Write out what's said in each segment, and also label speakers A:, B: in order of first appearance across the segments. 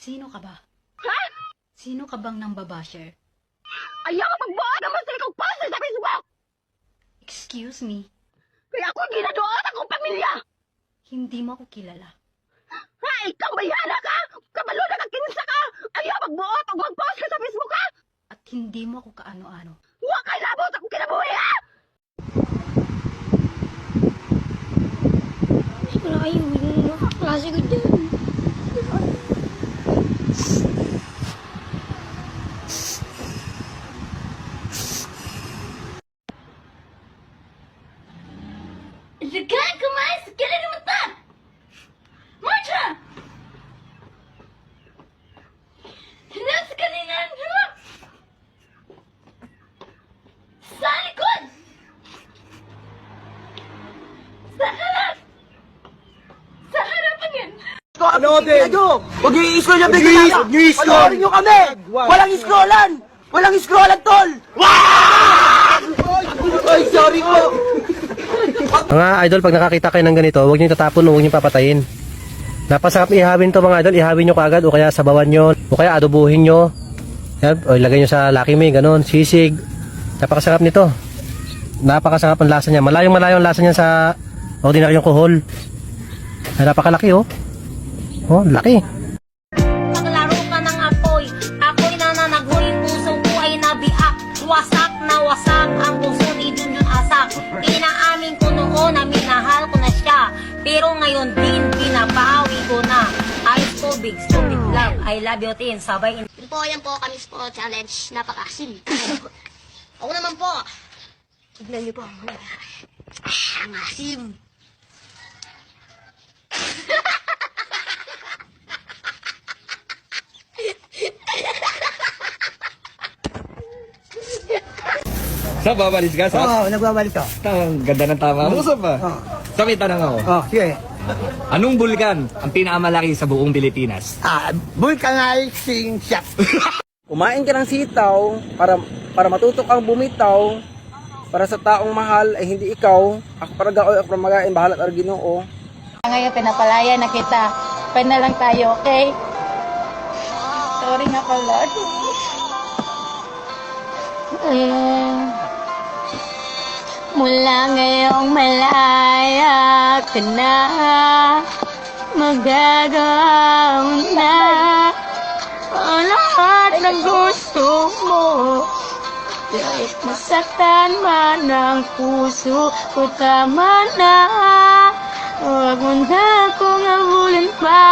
A: Sino ka ba?
B: Ha?
A: Sino ka bang nang babasher?
B: Ayaw ka magbuhat naman sa ikong post sa Facebook!
A: Excuse me,
B: Kaya ako ginadoon akong pamilya!
A: hindi mo ako kilala.
B: Ha? Ikaw bayana ka? Kabalo na kakinsa ka! Ayaw magbuhat o mag-post ka sa Facebook ka!
A: At hindi mo ako kaano-ano.
B: Huwag kay labot akong kinabuhi ha!
C: Wala kayo, klase ko dyan.
B: Lagaan kumain sa kailan naman ta! Marcha! Hindi sa kanina! Sa likod! Sa harap! Sa harapan yan!
D: Ano din? Huwag yung i-scroll yung bigla na! Huwag yung i-scroll! Panoorin nyo kami! Walang i-scrollan! Walang i-scrollan, tol! Ay, sorry po!
E: Mga idol, pag nakakita kayo ng ganito, huwag nyo itatapon o huwag nyo papatayin. Napasarap ihawin to mga idol, ihawin nyo kaagad o kaya sabawan nyo o kaya adobuhin nyo. Yan, o ilagay nyo sa Lucky Me, ganun, sisig. Napakasarap nito. Napakasarap ang lasa niya. Malayong malayo ang lasa niya sa ordinaryong kuhol. Ay, napakalaki oh. Oh, laki.
C: Paglaro ka ng apoy, ako'y nananagoy, puso ko ay nabiak. Wasak na wasak, ang puso ni Junjun asak. Inaamin ko noon na minahal ko na siya, pero ngayon din pinabawi ko na. Ice tubig, stupid love, I love you tin, sabay in.
F: Yun po, yan po kami po challenge. Napaka-asim. Ako naman po. Tignan niyo po. Ang asim.
G: Sa babalis ka, sa?
D: Oo, nagbabalik ka.
G: Ang ganda ng tama mo, sa pa.
D: Oo.
G: Sa may tanong ako.
D: Oh, sige.
G: Anong bulkan ang pinakamalaki sa buong Pilipinas?
D: Vulcanizing shot.
H: Kumain ka ng sitaw para matuto kang bumitaw. Para sa taong mahal ay hindi ikaw. Ako para gaoy, ako para magain, bahalat ar Ginoo.
I: Ngayon, pinapalaya na kita. Pwede na lang tayo, okay? Sorry nga pala.
C: Mula ngayong malaya ka na, magagawa mo na ang lahat ng gusto mo. Kahit masaktan man ang puso ko, tama na. Huwag mo na akong habulin pa.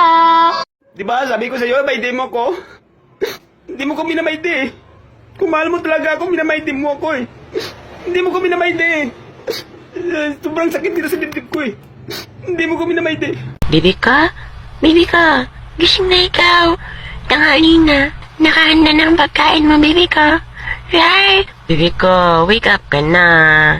J: Diba, sabi ko sa'yo, maide mo ko. Hindi mo ko minamaide. Kung mahal mo talaga ako, minamaide mo ako eh. Hindi mo ko minamaide eh. Sobrang sakit dito sa dibdib ko eh. Hindi mo ko minamaide.
C: Bibi ka? Bibi ka? Gising na ikaw. Tanghali na. Nakahanda ng pagkain mo, bibi ka. Right? Bibi ko, wake up ka na.